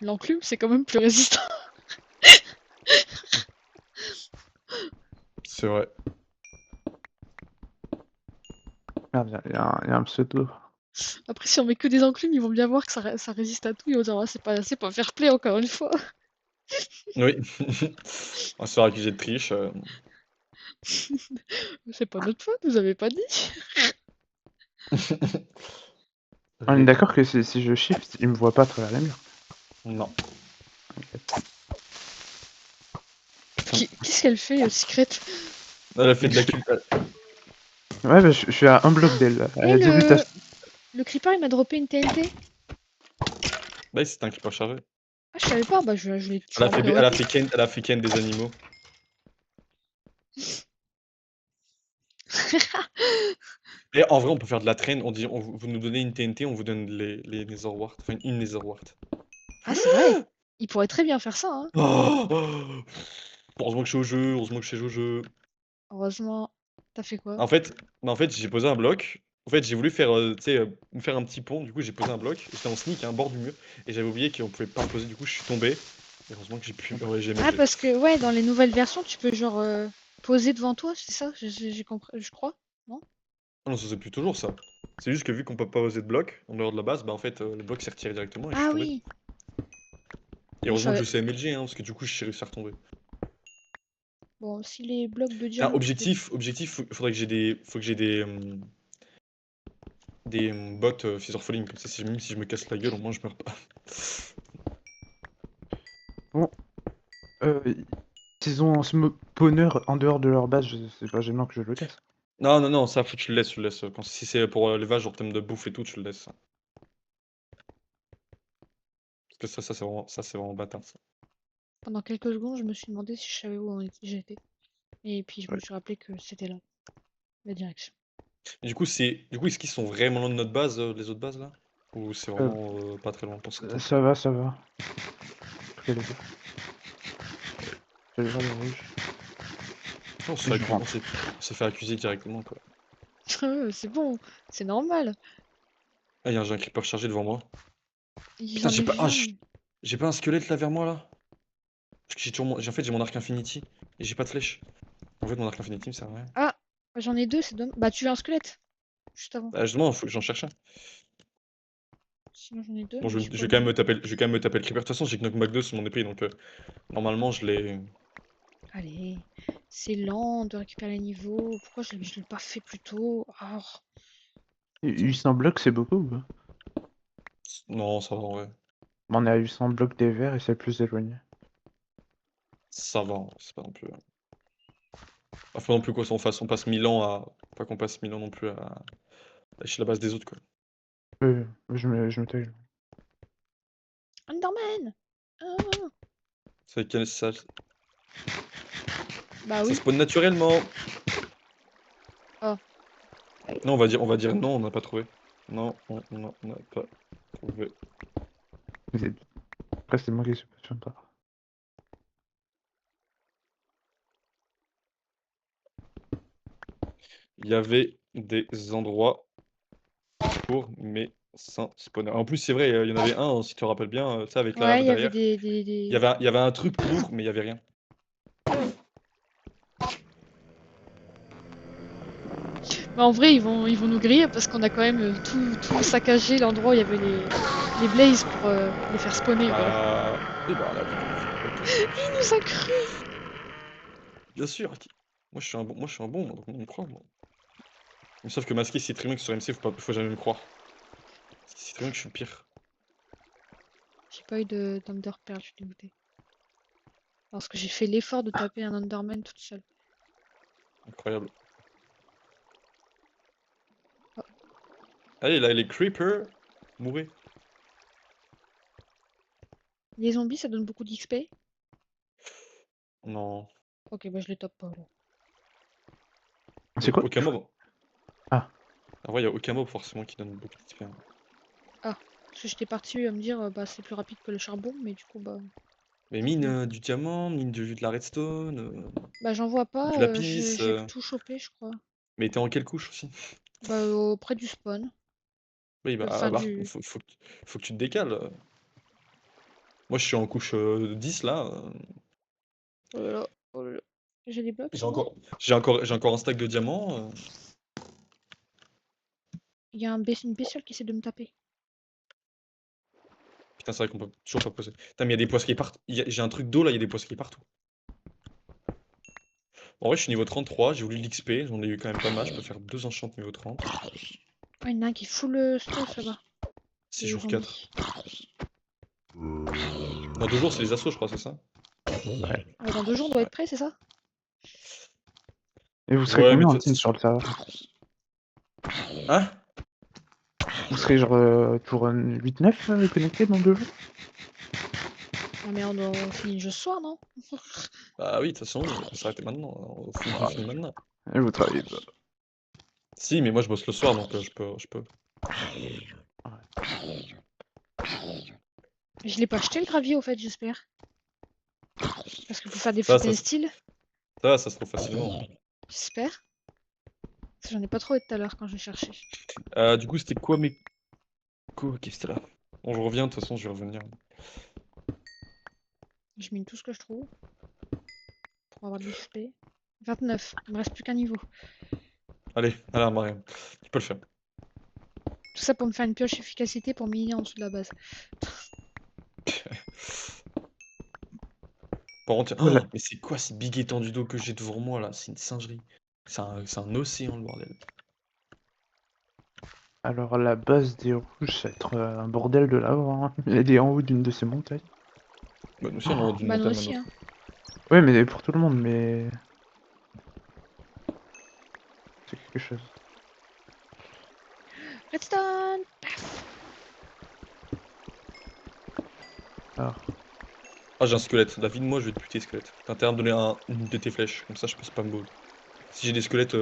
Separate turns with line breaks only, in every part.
l'enclume, c'est quand même plus résistant.
C'est vrai.
Merde, il y a un pseudo.
Après, si on met que des enclumes, ils vont bien voir que ça résiste à tout. Ils vont dire, ah, c'est pas fair play, encore une fois.
Oui. On va se faire accuser de triche.
C'est pas notre faute, vous avez pas dit.
On est d'accord que si je shift, il me voit pas à travers les murs.
Non.
Qu'est-ce qu'elle fait, Secret?
Elle a fait de la culpe.
Ouais, bah, je suis à un bloc d'elle. Là. Elle a dit oui, t'as.
Le creeper, il m'a droppé une TNT.
Bah, c'est un creeper chargé.
Ah, je savais pas, bah je l'ai tué
Elle a
en
fait,
priorité.
elle a fait ken des animaux. Et en vrai, on peut faire de la traîne. On dit, vous nous donnez une TNT, on vous donne les Netherwart. Enfin, une Netherwart.
Ah, c'est vrai. Il pourrait très bien faire ça, hein.
Oh heureusement que je suis au jeu, heureusement que je suis au jeu.
Heureusement. T'as fait quoi?
En fait, j'ai posé un bloc. En fait, j'ai voulu faire, tu sais, me faire un petit pont. Du coup, j'ai posé un bloc. J'étais en sneak à un bord du mur. Et j'avais oublié qu'on pouvait pas poser. Du coup, je suis tombé. Et heureusement que j'ai pu. Ouais, j'ai
Ah,
émergé.
parce que, ouais, dans les nouvelles versions, tu peux genre poser devant toi, c'est ça? J'ai compris, je crois. Non?
Ah non, ça c'est plus toujours ça. C'est juste que vu qu'on peut pas poser de bloc en dehors de la base, bah en fait, le bloc s'est retiré directement et je suis
Ah
tombé.
oui.
Et
Moi, je
heureusement que
savais.
je sais MLG, hein, parce que du coup, je suis réussi à retomber.
Bon, si les blocs de
Tiens,
diamant, tu peux.
objectif, faudrait que j'ai des, faut que j'ai des bots Feather Falling, comme ça, même si je me casse la gueule, au moins je meurs pas.
Bon. S'ils ont un spawner en dehors de leur base, c'est pas gênant que je le casse.
Non, non, non, ça, faut que tu le laisses, tu le laisses. Si c'est pour l'élevage, genre thème de bouffe et tout, tu le laisses. Parce que ça, c'est vraiment bâtard, ça.
Pendant quelques secondes, je me suis demandé si je savais où j'étais. Et puis, je me
Ouais.
suis rappelé que c'était là, la direction.
Et du coup, est-ce qu'ils sont vraiment loin de notre base, les autres bases, là? Ou c'est
Euh,
vraiment pas très loin pour certains?
Ça va, ça va. Après les deux. Je vais voir le rouge.
On se
Et
fait,
je rentre.
on s'est fait accuser directement, quoi.
C'est bon, c'est normal.
Ah, j'ai un creeper chargé devant moi. Putain,
J'en ai vu un.
j'ai pas un squelette là vers moi là. Parce que en fait, j'ai mon arc infinity et j'ai pas de flèche. En fait, mon arc infinity me sert à rien.
Ah, j'en ai deux, c'est dommage. Bah, tu as un squelette, juste avant.
Bah, justement, faut que j'en cherche un.
Sinon, j'en ai deux,
Bon,
mais
je
j'ai
vais
pas
quand même
de.
me taper, je vais quand même me taper le creeper. De toute façon, j'ai Knockback 2 sur mon épée, donc normalement, je l'ai.
Allez, c'est lent de récupérer les niveaux. Pourquoi je l'ai pas fait plus tôt? Oh.
800 blocs, c'est beaucoup ou pas?
Non, ça va en vrai.
On est à 800 blocs des verts et c'est le plus éloigné.
Ça va, en vrai, c'est pas non plus. Faut pas non plus on passe 1000 ans à. Pas qu'on passe 1000 ans non plus à lâcher la base des autres, quoi.
Je me taille.
Enderman! Ah.
C'est quel ça?
Bah
Ça
oui.
spawn naturellement.
Oh.
Non, on va dire non, on n'a pas trouvé. Non, on n'a pas trouvé.
Après, c'est moi qui suis pas pas.
Il y avait des endroits pour mes 5 spawners. En plus, c'est vrai, il y en avait un, si tu te rappelles bien, tu sais, avec la
Ouais,
lave
il y avait
derrière.
des.
Il y avait un truc pour, mais il y avait rien.
Bah, en vrai, ils vont nous griller parce qu'on a quand même tout saccagé l'endroit où il y avait les blazes pour les faire spawner, quoi.
Oui, bah, on a vu comment faire. Ok.
Il nous a cru!
Bien sûr, moi, je suis un bon, moi, donc on me croit, moi. Mais sauf que masquer Citrimex sur MC, faut jamais me croire. Citrimex, je suis le pire.
J'ai pas eu d'Enderpearl, je suis dégoûtée. Parce que j'ai fait l'effort de taper un Enderman toute seule.
Incroyable.
Oh.
Allez, là, les creepers, mourrez.
Les zombies, ça donne beaucoup d'XP?
Non.
Ok, bah je les top pas alors.
C'est quoi?
Aucun mob.
Ah.
En vrai, il y a aucun mob forcément qui donne beaucoup d'XP.
Ah, parce que j'étais partie à me dire, bah c'est plus rapide que le charbon, mais du coup, bah.
Mais mine du diamant, mine de la redstone,
Bah j'en vois
du
pas,
lapis.
j'ai tout chopé, je crois.
Mais t'es en quelle couche aussi?
Bah auprès du spawn.
Oui,
Fin
bah,
du.
faut que tu te décales. Moi, je suis en couche 10 là.
Oh là là, oh là là. J'ai des blocs
J'ai
sur moi.
encore, j'ai encore un stack de diamants.
Il y a une bestiole qui essaie de me taper.
Putain, c'est vrai qu'on peut toujours pas poser. Putain, mais il y a des poisquiers partout. J'ai un truc d'eau là, il y a des poisquiers partout. En vrai, je suis niveau 33, j'ai voulu l'XP, j'en ai eu quand même pas mal. Je peux faire 2 enchants niveau 30.
Oh, il y en a un qui fout stuff là-bas.
6
Le
jours 4.
zombie.
Dans 2 jours, c'est les assauts, je crois, c'est ça?
Ouais.
Ah, dans 2 jours, on doit
Ouais.
être prêt, c'est ça?
Et vous serez
Ouais, mais
combien en
ça,
team
c'est
sur
sûr.
le serveur?
Hein?
Vous serez genre toujours 8-9 connectés dans 2 jours?
Ah merde, on finit le jeu ce soir, non?
Bah oui, de toute façon, on peut s'arrêter maintenant. On finit maintenant.
Et vous travaillez pas.
Si, mais moi je bosse le soir, donc je peux.
Je l'ai pas acheté le gravier au fait, j'espère. Parce que pour faire des
Ça,
flip
ça,
and
se-
steel,
ça se trouve facilement.
j'espère. Parce que j'en ai pas trouvé tout à l'heure quand je cherchais.
Du coup, c'était quoi mes... Ok, c'était là. Bon, je reviens, de toute façon, je vais revenir.
Je mine tout ce que je trouve pour avoir de l'XP. 29, il me reste plus qu'un niveau.
Allez, allez, Mariam. Tu peux le faire.
Tout ça pour me faire une pioche efficacité pour miner en dessous de la base.
Par contre,
Voilà.
mais c'est quoi ces big étendues d'eau que j'ai devant moi là? C'est une singerie. C'est un océan, le bordel.
Alors la base des rouges, ça va être un bordel de lave, hein. Elle est en haut d'une de ces montagnes.
Bah, nous aussi, on est en haut d'une
Bah nous
montagne, à
aussi,
notre.
hein.
Ouais, mais pour tout le monde, mais c'est quelque chose.
Redstone!
Alors,
Ah, j'ai un squelette. La vie de moi, je vais te buter, squelette. T'as intérêt à me donner une de tes flèches. Comme ça, je peux spam mode. Si j'ai des squelettes,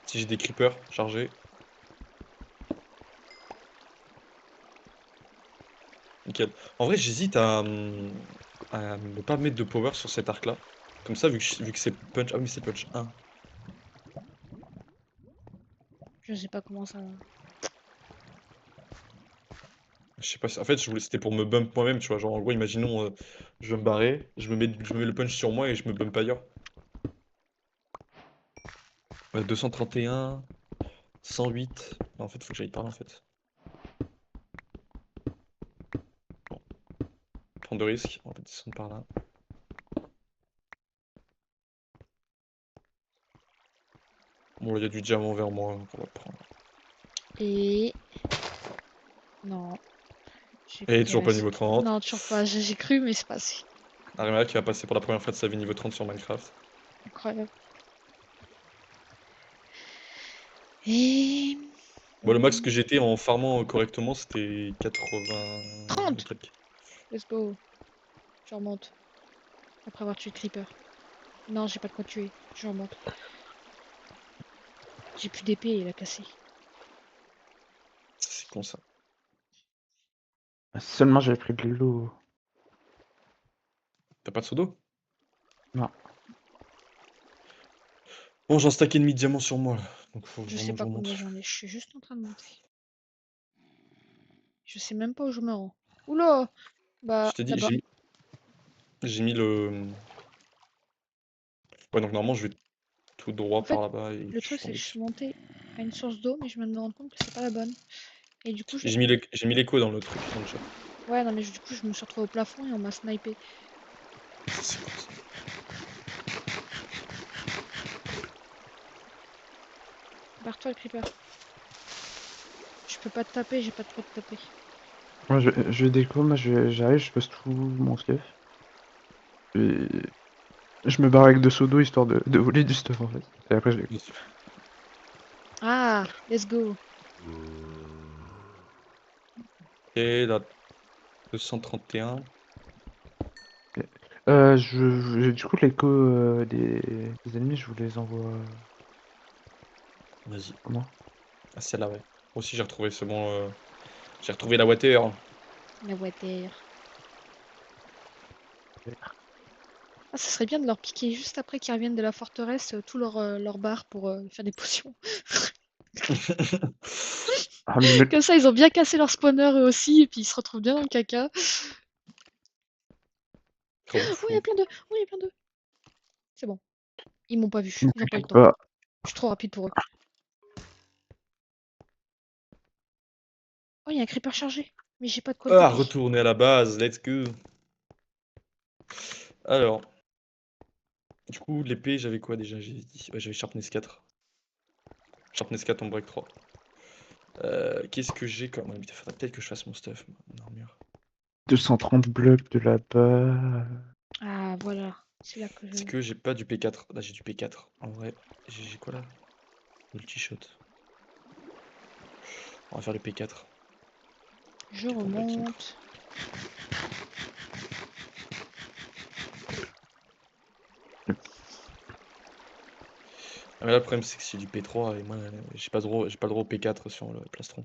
si j'ai des creepers chargés. Nickel. En vrai, j'hésite à ne pas mettre de power sur cet arc-là. Comme ça, vu que c'est punch. Ah oui, c'est punch 1.
Je sais pas comment ça va.
Je sais pas si... En fait, c'était pour me bump moi-même, tu vois. Genre, en gros, imaginons, je veux me barrer, je me mets le punch sur moi et je me bump ailleurs. Ouais, 231, 108. En fait, faut que j'aille par là, en fait. Bon, prendre de risques. On va descendre par là. Bon, il y a du diamant vers moi, donc on va le prendre.
Et... Non. J'ai
Et
cru qu'il
toujours pas
restait...
niveau 30.
Non, toujours pas. J'ai cru, mais c'est passé.
Arima qui va passer pour la première fois de sa vie niveau 30 sur Minecraft.
Incroyable. Et...
Bon, le max que j'étais en farmant correctement, c'était 80 et
30!
quelques.
Let's go. Je remonte. Après avoir tué le creeper. Non, j'ai pas de quoi tuer. Je remonte. J'ai plus d'épée, il a cassé.
C'est con ça.
seulement j'avais pris de l'eau.
T'as pas de pseudo?
Non.
Bon, j'ai un stack et demi de diamants sur moi là. Donc faut
Je sais
vraiment que je
pas
remonte.
combien j'en ai. Je suis juste en train de monter. Je sais même pas où je me rends. Oula!
Je
Bah,
t'ai dit,
là-bas.
j'ai mis le. Ouais, donc normalement je vais tout droit
En fait,
par là-bas et
le
je suis
truc, c'est que
tombé
je suis
dessus.
montée à une source d'eau, mais je viens de me rendre compte que c'est pas la bonne. Et du coup, je...
J'ai mis l'écho dans le truc, dans le chat.
Ouais, non, mais du coup, je me suis retrouvée au plafond et on m'a snipé.
C'est con ça.
Barre-toi, le creeper. Je peux pas te taper, j'ai pas de quoi te taper.
Moi je déco, moi j'arrive, je pose tout mon stuff. Et je me barre avec 2 seaux d'eau histoire de voler du stuff en fait. Et après je déco.
Ah, let's go.
Et là, 231.
Du coup l'écho des ennemis, je vous les envoie
Vas-y.
comment?
Ah, celle-là, ouais. Moi aussi j'ai retrouvé, c'est bon. J'ai retrouvé la water.
La water. Ah, ça serait bien de leur piquer juste après qu'ils reviennent de la forteresse tout leur bar pour faire des potions.
Ah, mais
Comme ça, ils ont bien cassé leur spawner eux aussi, et puis ils se retrouvent bien dans le caca.
Comment
Oh, il y a
fou.
plein d'œufs! Oh, il y a plein d'œufs! C'est bon. Ils m'ont pas vu.
ne
Ils ont pas eu le
t'inquiète
temps.
pas.
Je suis trop rapide pour eux. Oh, il y a un creeper chargé. Mais j'ai pas de quoi le
Ah,
taper.
retourner à la base, let's go. Alors, du coup, l'épée, j'avais quoi déjà? J'ai dit, ouais, j'avais Sharpness 4. Sharpness 4 en break 3. Qu'est-ce que j'ai comme. Ouais, putain, faudrait peut-être que je fasse mon stuff, mon armure.
230 blocs de là-bas.
Ah, voilà. C'est là que je...
C'est que j'ai pas du P4. Là, j'ai du P4. En vrai, j'ai quoi là? Multi-shot. On va faire le P4.
Je
4 en break 3.
remonte.
Ah, mais là, le problème, c'est que c'est du P3 et moi, j'ai pas le droit au P4 sur le plastron.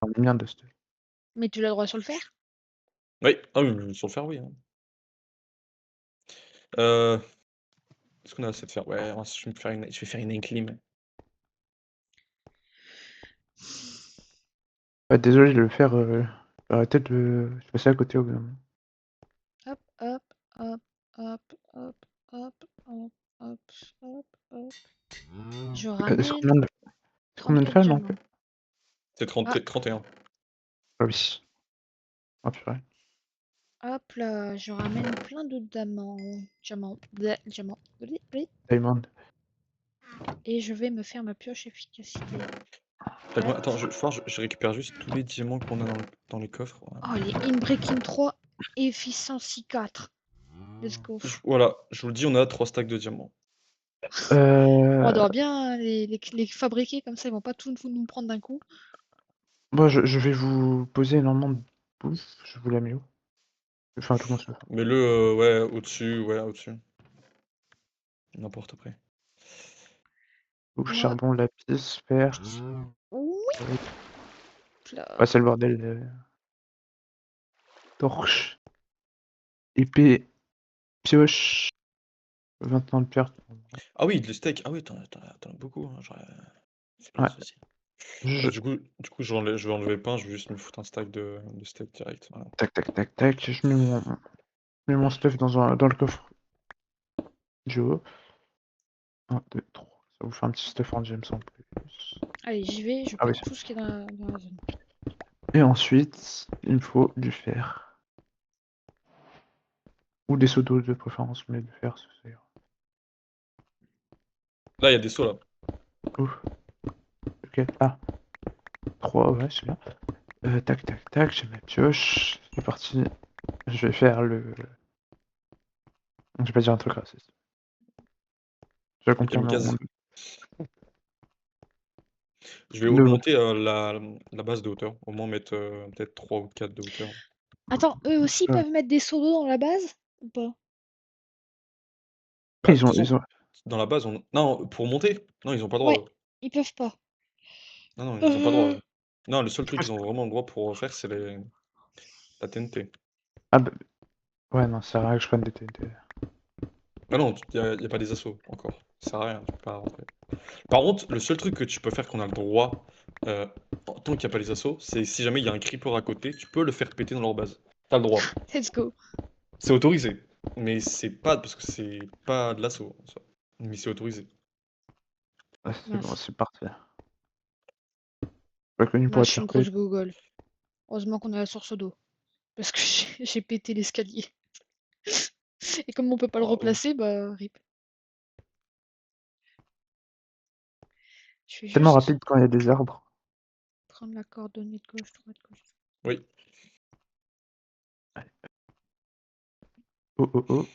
On est bien de stuff.
Mais tu l'as le droit sur le fer?
Oui, ah oui, mais sur le fer, oui. Hein. Euh, Est-ce qu'on a assez de fer? Ouais, je vais faire une incline.
Ouais, désolé de le faire. Arrêtez de se passer à côté au bout d'un moment.
Hop, hop, hop, hop, hop, hop, hop, hop, hop, hop. Je
C'est
ramène
combien de
34
femmes en
diamants.
fait?
C'est
Ah,
31.
Ah oui. Ah purée.
hop là, je ramène plein de diamants. Diamants.
Diamond.
Et je vais me faire ma pioche efficacité.
Attends, je récupère juste tous les diamants qu'on a dans les coffres. Voilà.
Oh, les Inbreaking 3, Efficiency 4. Let's go.
Voilà, je vous le dis, on a 3 stacks de diamants.
On
Euh...
doit bien les fabriquer comme ça, ils vont pas tout nous prendre d'un coup.
Bon, je vais vous poser énormément de bouffe. Je vous la mets où? Enfin, tout le monde se le fait.
Mets-le ouais, au-dessus, ouais, au-dessus. N'importe après.
Bouffe,
Moi,
charbon, lapis, fer.
oui,
Oui.
là.
Ouais, c'est le bordel. Torche. Épée. Pioche. 20 de pierre.
Ah oui, le steak. Ah oui, t'en as beaucoup. Hein, c'est bien
Ouais.
ceci.
Je...
Du coup je vais enlever le pain, je vais juste me foutre un stack de steak direct. Voilà.
Tac, tac, tac, tac. Je mets mon stuff dans le coffre du haut. 1, 2, 3. Ça vous fait un petit stuff en gems en plus.
Allez, j'y vais, je
Ah
prends
oui.
tout ce qui est dans la zone.
Et ensuite, il me faut du fer. Ou des seaux d'eau de préférence, mais du fer, ça ira.
Là, il y a des sauts là.
Ouf. Ok. Ah. 3, ouais, c'est bien. Tac, tac, tac, j'ai ma pioche. C'est parti. Je vais faire le... Je vais pas dire un truc raciste. Je vais
Le
accomplir mon...
kamikaze. Je vais
Le...
augmenter la base de hauteur. Au moins mettre peut-être 3 ou 4 de hauteur.
Attends, eux aussi
Ouais.
peuvent mettre des seaux d'eau dans la base? Ou pas?
Bah, de toute
Ils
façon,
ont...
dans la base, on. Non, pour monter? Non, ils ont pas le droit.
Ouais,
Eux.
ils peuvent pas.
Non, non, ils ont pas le droit. Eux. Non, le seul truc
Ah,
qu'ils ont vraiment le droit pour faire, c'est la TNT.
ah bah... Ouais, non, ça sert à rien que je prenne des TNT.
Ah non, y a pas des assauts encore. Ça sert à rien, tu peux pas rentrer. Par contre, le seul truc que tu peux faire qu'on a le droit, tant qu'il n'y a pas les assauts, c'est si jamais il y a un creeper à côté, tu peux le faire péter dans leur base. T'as le droit.
Let's go.
C'est autorisé. Mais c'est pas parce que c'est pas de l'assaut en soi. Mais c'est autorisé.
Ah, c'est bon,
Mince.
c'est parti. Pas connu pour
Mince,
être
je suis
fair
une
play.
grosse gogole. Heureusement qu'on a la source d'eau. Parce que j'ai pété l'escalier. Et comme on peut pas le
Ah, oui.
replacer, bah rip. Je vais
Tellement
juste
rapide quand il y a des arbres.
prendre la coordonnée de gauche, droite, gauche.
Oui.
Oh, oh, oh.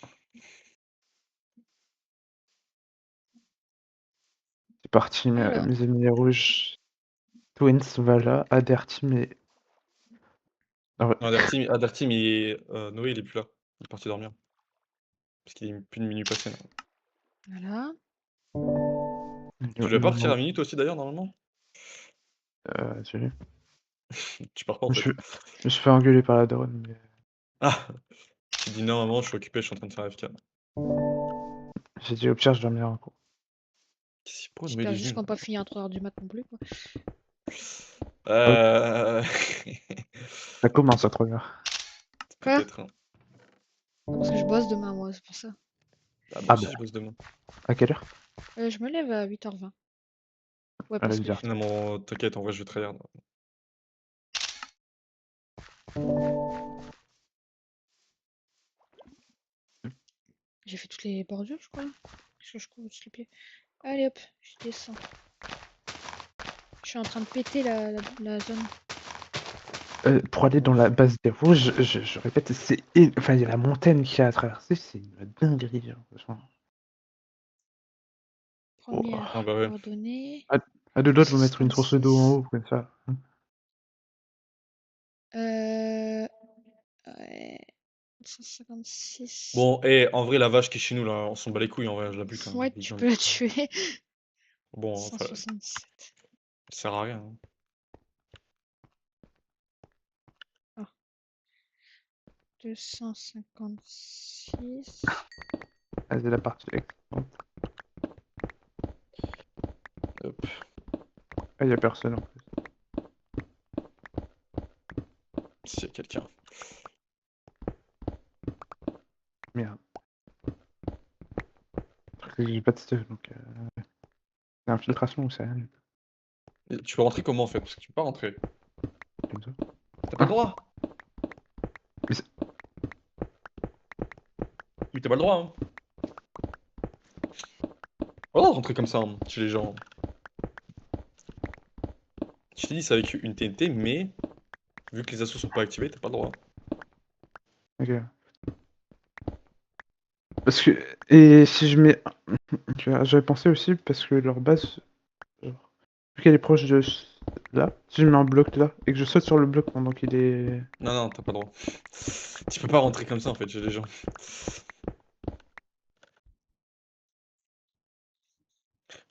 C'est parti,
Alors,
mes amis les rouges. Twins, Vala, Adair Team et... Ah ouais.
Non, Aderteam, Noé, il est plus là. Il est parti dormir. Parce qu'il est plus de minuit passé. Là.
voilà.
Tu devais partir à minuit toi aussi d'ailleurs, normalement?
Salut.
Tu pars pas en
Je
fait.
me je me suis fait engueuler par la daronne, mais...
Ah! Tu dis non, maman, je suis occupé, je suis en train de faire AFK.
J'ai dit au pire, je dormirai en cours.
Pourquoi Noé il
J'espère
est
juste
venu
qu'on
là?
n'a pas fini à 3h du mat non plus, quoi.
Euh...
Ça commence à trop bien.
Quoi?
Peut-être. Hein.
Parce que je bosse demain, moi, c'est pour ça.
Ah, moi
Ah
aussi,
bah,
je bosse demain.
à quelle heure?
Je me lève à 8h20. Ouais,
À la
parce que
bizarre.
j'ai...
Non, mais t'inquiète, en vrai, je vais tryhard.
J'ai fait toutes les bordures, je crois. Parce que je cours tous les pieds. Allez hop, je descends. Je suis en train de péter la zone.
Pour aller dans la base des rouges, je répète, enfin, il y a la montagne qui a à traverser, c'est une dinguerie. Hein, franchement. Oh.
Première
Ah bah ouais.
coordonnée.
À deux doigts de vous mettre une source d'eau en
36.
haut, comme ça.
Ouais. 156.
Bon, en vrai, la vache qui est chez nous, là, on s'en bat les couilles, en vrai, je la bute. Hein,
Ouais, tu peux la tuer.
Bon, enfin,
167.
ça sert à rien. Hein.
Ah. 256.
Ah, c'est la partie excellente.
Hop.
Ah, il y a personne en plus.
S'il y a quelqu'un.
Merde. Parce que j'ai pas de stuff, donc... C'est infiltration ou c'est rien du tout,
Et tu peux rentrer comment, en fait? Parce que tu peux pas rentrer.
comme ça.
T'as pas le droit.
Mais c'est-
Mais t'as pas le droit, hein. Voilà, rentrer comme ça, hein, chez les gens. Je t'ai dit, c'est avec une TNT, mais vu que les assos sont pas activés, t'as pas le droit.
Ok. Parce que... Et si je mets... Tu vois, j'avais pensé aussi, parce que leur base... Genre, vu qu'elle est proche de... Là, si je mets un bloc là, et que je saute sur le bloc pendant qu'il est...
Non, non, t'as pas le droit. Tu peux pas rentrer comme ça, en fait, chez les gens.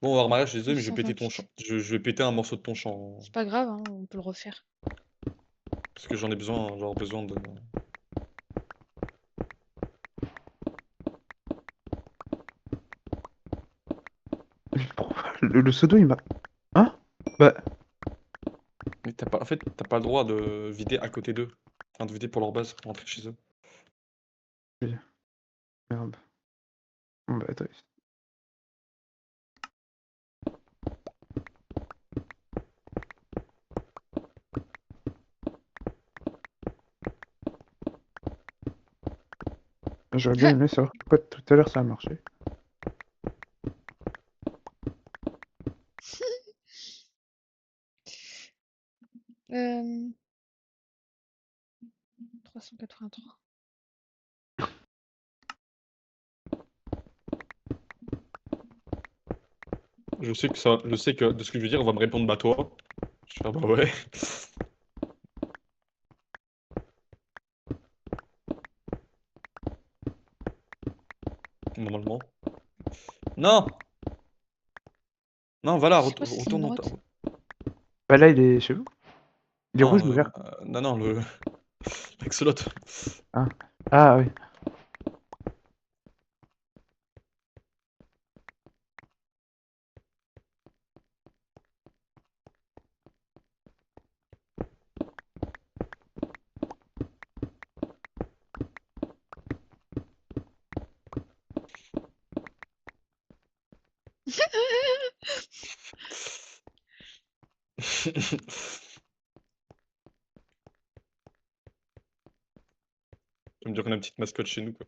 Bon, alors, Maria, je suis désolé, mais je vais péter ton
128.
champ. Je vais péter un morceau de ton champ.
C'est pas grave, hein, on peut le refaire.
Parce que j'en ai besoin, genre besoin de...
Le pseudo, il m'a... Hein? Bah...
Mais t'as pas... En fait, t'as pas le droit de vider à côté d'eux. Enfin, de vider pour leur base, pour rentrer chez eux.
Merde. Bon bah attends. J'aurais bien aimé savoir pourquoi tout à l'heure ça a marché.
Euh... 383.
Je sais que de ce que je veux dire, on va me répondre bah toi. Je vais faire bah ouais. Normalement. Non! Non, voilà,
C'est quoi cette ligne
retourne dans ta...
droite?
Bah là il est chez vous. Il est
Non,
rouge ou vert?
non, non, le... L'exolot.
Ah. Ah oui.
Tu me dire qu'on a une petite mascotte chez nous, quoi.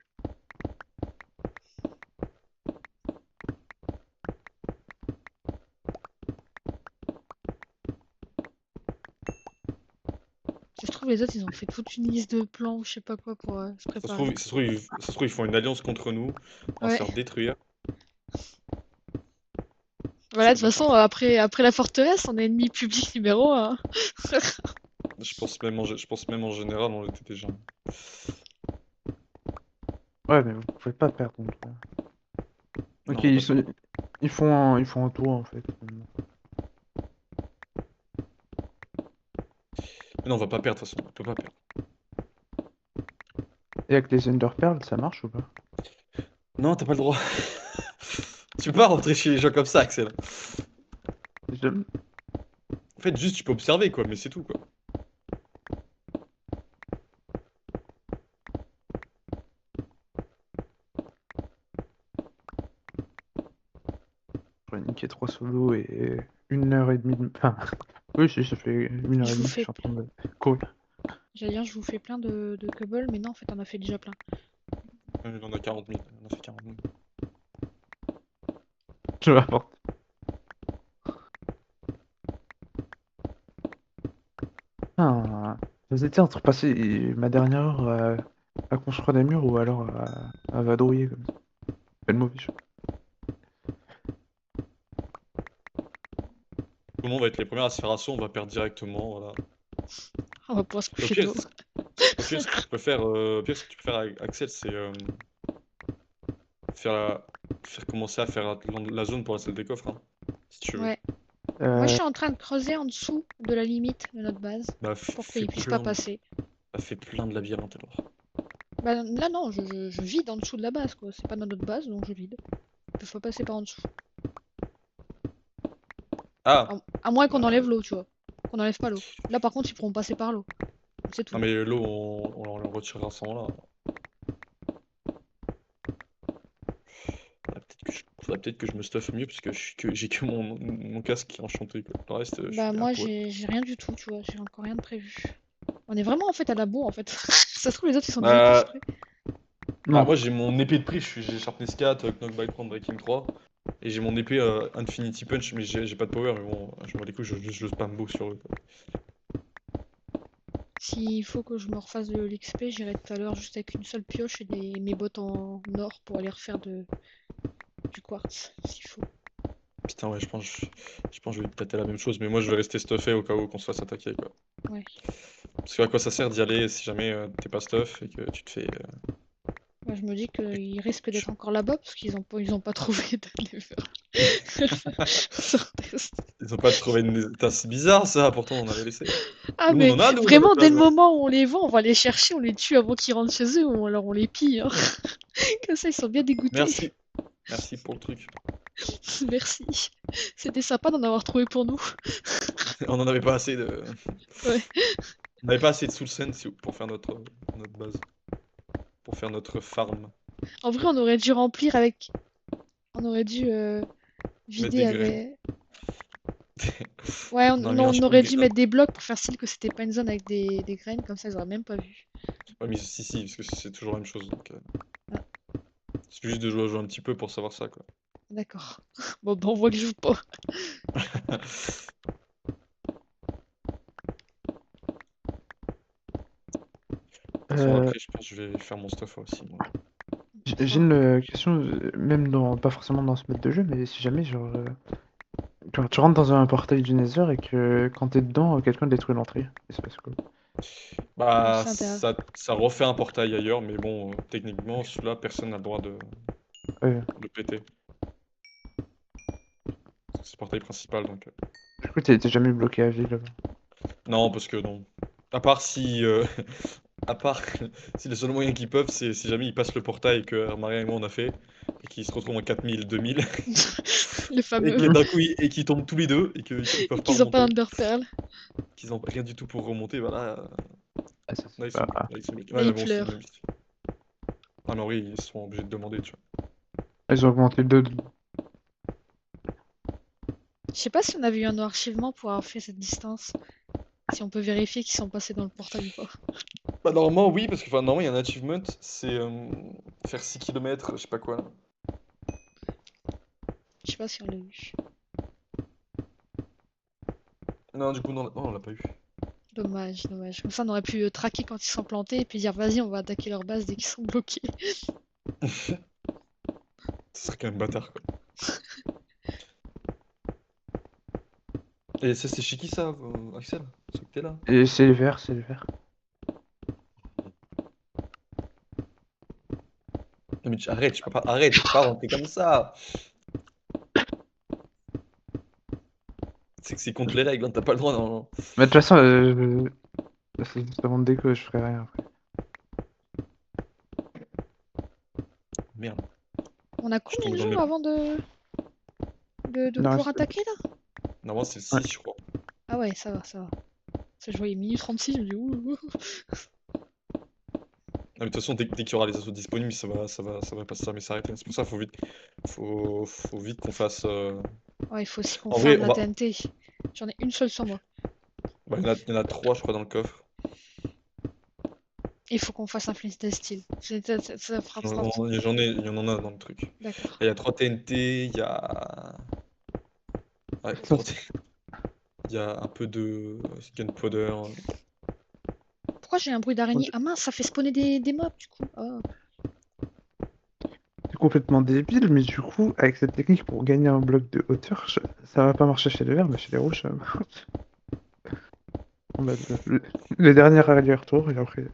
Ça se trouve, les autres, ils ont fait toute une liste de plans ou je sais pas quoi pour se
Ça se
préparer.
trouve, ça se trouve, ils font une alliance contre nous. On va se
Ouais.
faire détruire.
Voilà, de
C'est
toute façon, après la forteresse, on est ennemi public numéro 1.
Je pense même en général, on l'était déjà.
Ouais mais vous pouvez pas perdre donc.
Non,
Ok,
on va pas perdre.
ils font un tour en fait.
Mais non, on va pas perdre, de toute façon. On peut pas perdre.
Et avec les Ender Pearls, ça marche ou pas?
Non, t'as pas le droit. Tu peux pas rentrer chez les gens comme ça, Axel.
Je-
En fait, juste tu peux observer quoi, mais c'est tout quoi.
J'aurais niqué 3 solos et 1h30 de... Enfin, oui, si, ça fait 1h30
Je vous
que je
fais
suis en train de courir.
J'allais dire, je vous fais plein de cobble, mais non, en fait, on a fait déjà plein.
Il en a 40 000. On a fait 40 000.
Je m'apporte. Ah, vous étiez entre passer ma dernière heure à construire des murs ou alors à vadrouiller comme ça. C'est le mauvais choix.
Tout le monde va être les premiers à se faire assaut, on va perdre directement, voilà.
On va pouvoir se
Au
coucher
pire,
d'eau.
au pire, ce que tu peux faire, ce que tu peux faire, Axel, c'est faire, faire commencer à faire la zone pour la salle des coffres, hein, si tu veux.
Ouais. Moi, je
Euh,
suis en train de creuser en dessous de la limite de notre base
Bah,
pour
fais
qu'ils puissent pas
plein,
passer.
fais plein de labyrinthes alors.
Bah là, non, je vide en dessous de la base, quoi. C'est pas dans notre base, donc je vide. Ils peuvent pas passer par en dessous.
Ah!
À moins qu'on
Bah,
enlève l'eau, tu vois. Qu'on enlève pas l'eau. Là, par contre, ils pourront passer par l'eau. C'est tout.
non mais l'eau, on le retirera à ce moment-là. Faudrait peut-être que je me stuffe mieux parce que j'ai que mon casque qui est enchanté, quoi. Le reste, je
Bah
suis à
moi,
poil.
j'ai rien du tout, tu vois. J'ai encore rien de prévu. On est vraiment, en fait, à la bourre, en fait. Ça se trouve, les autres, ils sont déjà tous
Bah,
prêts.
non.
moi j'ai mon épée de prix, j'ai Sharpness 4, Knockback 3, Breaking 3. Et j'ai mon épée Infinity Punch, mais j'ai pas de power, mais bon, je m'en bats les couilles, je spam beau sur eux, quoi.
S'il faut que je me refasse de l'XP, j'irai tout à l'heure juste avec une seule pioche et mes bottes en or pour aller refaire du quartz, s'il faut.
Putain, ouais, je pense que je vais tâter la même chose, mais moi je vais rester stuffé au cas où qu'on se fasse attaquer, quoi.
Ouais.
Parce que à quoi ça sert d'y aller si jamais t'es pas stuff et que tu te fais.
Moi, je me dis qu'ils risquent
tu-
d'être encore là-bas parce qu'ils ont pas trouvé de lever sur test.
Ils ont pas trouvé une. Putain, c'est bizarre ça, pourtant on avait laissé.
Ah,
Nous on
mais
en a, nous, dans
vraiment,
notre
dès
base,
le
hein.
moment où on les voit, on va les chercher, on les tue avant qu'ils rentrent chez eux, ou alors on les pille, hein. Comme ça, ils sont bien dégoûtés.
Merci. Merci pour le truc.
Merci. C'était sympa d'en avoir trouvé pour nous.
On en avait pas assez de.
Ouais.
On n'avait pas assez de soul sense pour faire notre base. Pour faire notre farm.
En vrai, on aurait dû remplir avec. On aurait dû
Mettre
vider
des graines.
avec. Ouais,
On a mis un
on
champ
aurait
de
dû
graines.
mettre des blocs pour faire style que c'était pas une zone avec des graines, comme ça ils auraient même pas vu.
Ouais, mais si, parce que c'est toujours la même chose. Donc,
Ah,
c'est juste de jouer un petit peu pour savoir ça, quoi.
d'accord. Bon, bah, on voit que je joue pas.
De toute façon,
Euh,
après, je pense que je vais faire mon stuff aussi, moi.
j'ai une question, même dans, pas forcément dans ce mode de jeu, mais si jamais, genre, tu rentres dans un portail du Nether et que quand t'es dedans, quelqu'un détruit l'entrée, il se passe quoi?
Bah,
C'est intéressant.
ça refait un portail ailleurs, mais bon, techniquement, celui-là, personne n'a le droit de
Ouais.
le péter. C'est le portail principal, donc.
Du coup, t'es jamais bloqué à vie là-bas.
Non, parce que non. À part si. À part si le seul moyen qu'ils peuvent, c'est si jamais ils passent le portail que Maria et moi on a fait, et qu'ils se retrouvent en 4000, 2000,
Le
et
fameux.
que d'un coup et qu'ils tombent tous les deux, et qu'ils
Et
peuvent pas
qu'ils ont pas
remonter,
Underpearl.
qu'ils ont rien du tout pour remonter, voilà.
Ah, ça,
Là,
c'est pas...
ils sont bloqués.
Là,
Ouais, mais
ils
bon, c'est le
pleurent.
même. Ah, mais oui, ils sont obligés de demander, tu vois.
Ils ont augmenté de...
Je sais pas si on avait eu un archivement pour avoir fait cette distance. Si on peut vérifier qu'ils sont passés dans le portail ou pas.
Bah, normalement, oui, parce que enfin, normalement, il y a un achievement, c'est faire 6 km, je sais pas quoi. Là.
Je sais pas si on l'a eu.
Non, du coup, non, on l'a pas eu.
Dommage, dommage. Comme ça, on aurait pu traquer quand ils sont plantés et puis dire vas-y, on va attaquer leur base dès qu'ils sont bloqués.
Ce serait quand même bâtard, quoi. Et ça, c'est chez qui ça, Axel? C'est que t'es là?
Et c'est les verts, c'est les verts.
Non, mais arrête, arrête, tu peux pas rentrer comme ça. C'est que c'est contre les règles, hein, t'as pas le droit, non.
Mais de toute façon, c'est juste avant de déco, je ferai rien après.
Merde,
On a
je
combien
tombe
de
dans mes.
jours avant de
Non,
pouvoir attaquer là?
Normalement, c'est le
ouais.
6, je crois.
Ah ouais, ça va, ça va. Ça, je voyais minute 36, je me dis ouh.
Ah, mais de toute façon, dès qu'il y aura les assos disponibles, ça va pas jamais s'arrêter. C'est pour ça, faut vite qu'on fasse.
Ouais, il faut aussi qu'on
En vrai,
farme la TNT. J'en ai une seule sur moi.
bah, il y en a 3, je crois, dans le coffre.
Il faut qu'on fasse un flint steel. Ça fera
Il
start.
y en a dans le truc.
D'accord.
Il y a 3 TNT, il y a. Ouais,
Ça,
3 TNT. Il y a un peu de gunpowder.
Pourquoi j'ai un bruit d'araignée? Ah mince, ça fait spawner des mobs du coup. Oh.
C'est complètement débile, mais du coup, avec cette technique, pour gagner un bloc de hauteur, ça va pas marcher chez les verts, mais chez les rouges, ça marche. On a le dernier aller-retour, et après,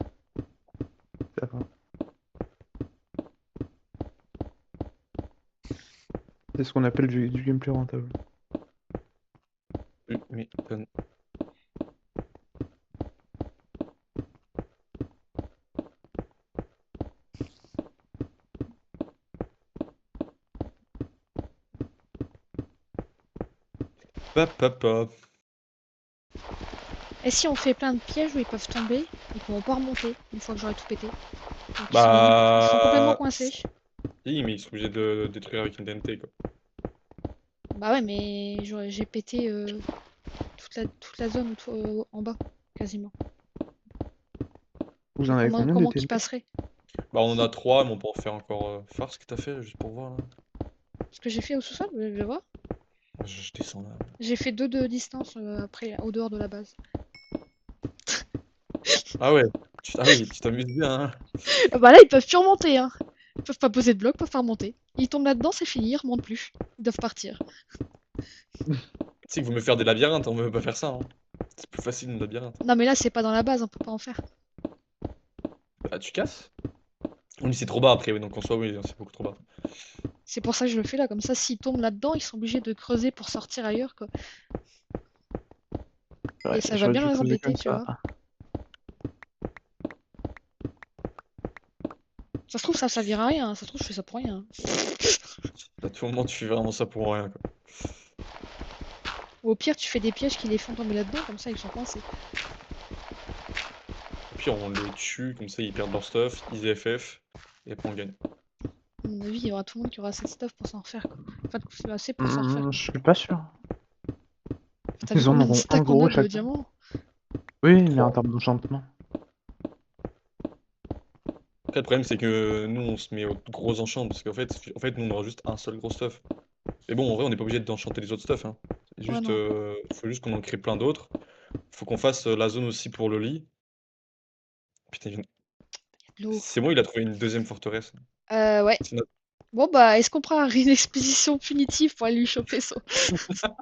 ça va. C'est ce qu'on appelle du gameplay rentable.
Mais papa.
Et si on fait plein de pièges où ils peuvent tomber, ils pourront pas remonter une fois que j'aurai tout pété. Donc ils sont complètement
Bah.
coincés.
Si, mais ils sont obligés de détruire avec une TNT, quoi.
Bah ouais, mais j'ai pété toute la zone en bas, quasiment.
Vous en avez combien de
Comment qu'ils
TNT?
passeraient?
Bah, on en a 3, mais on peut en faire encore. Faire ce que t'as fait, juste pour voir là.
Ce que j'ai fait au sous-sol, je vais voir.
Je descends là.
J'ai fait 2 de distance après, au dehors de la base.
Ah ouais, ah oui, tu t'amuses bien, hein.
Ah bah là, ils peuvent plus remonter, hein. Ils peuvent pas poser de bloc, ils peuvent pas remonter. Ils tombent là-dedans, c'est fini, ils remontent plus. Ils doivent partir.
Tu sais que vous me faire des labyrinthes, on veut pas faire ça, hein. C'est plus facile une labyrinthe.
Non mais là, c'est pas dans la base, on peut pas en faire.
Bah, tu casses? Oui, c'est trop bas après, oui, donc en soi, oui, c'est beaucoup trop bas.
C'est pour ça que je le fais là, comme ça, s'ils tombent là-dedans, ils sont obligés de creuser pour sortir ailleurs, quoi.
Ouais,
Et ça va
j'aurais
bien
dû
les
creuser
embêter,
comme
tu
ça.
vois. Ça se trouve, ça servira à rien, ça se trouve, je fais ça pour rien.
À tout moment, tu fais vraiment ça pour rien, quoi.
Ou au pire, tu fais des pièges qui les font tomber là-dedans, comme ça, ils sont coincés.
Au pire, on les tue, comme ça, ils perdent leur stuff, ils FF, et après on gagne.
À mon avis, il y aura tout le monde qui aura assez de stuff pour s'en refaire, quoi. Enfin, assez pour s'en refaire, quoi.
Je suis pas sûr.
T'as vu
Ils en
combien de
auront un
stacks on
gros
a de
chacun.
diamants?
Oui, mais en
3.
termes d'enchantement.
Après, le problème, c'est que nous, on se met aux gros enchants, parce qu'en fait, nous, on aura juste un seul gros stuff. Mais bon, en vrai, on n'est pas obligé d'enchanter les autres stuff, hein. C'est
Ouais,
juste,
non.
faut juste qu'on en crée plein d'autres. Faut qu'on fasse la zone aussi pour le lit. Putain,
De l'eau.
c'est moi, il a trouvé une deuxième forteresse.
Ouais.
C'est notre-
Bon, bah, est-ce qu'on prend une expédition punitive pour aller lui choper son...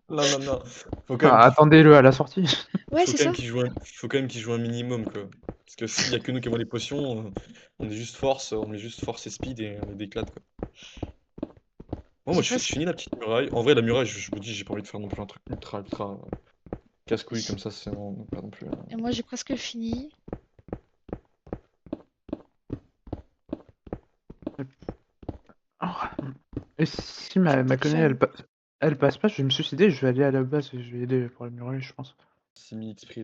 Non, non, non. Faut quand même
Ah,
qu'il
attendez-le à la sortie.
Ouais, c'est ça.
faut quand même qu'il joue un minimum, quoi. Parce que s'il y a que nous qui avons les potions, on est juste force, on met juste force et speed et on les déclate, quoi. Bon, moi,
J'ai
je
presque...
finis la petite muraille. En vrai, la muraille, je me dis, j'ai pas envie de faire non plus un truc ultra casse-couille comme ça, c'est vraiment pas non plus.
Et moi, j'ai presque fini.
Oh. Et si
Je vais
ma
peut-être
connerie,
faire...
elle passe pas, je vais me suicider, je vais aller à la base et je vais aider pour la muraille, je pense.
6000 XP.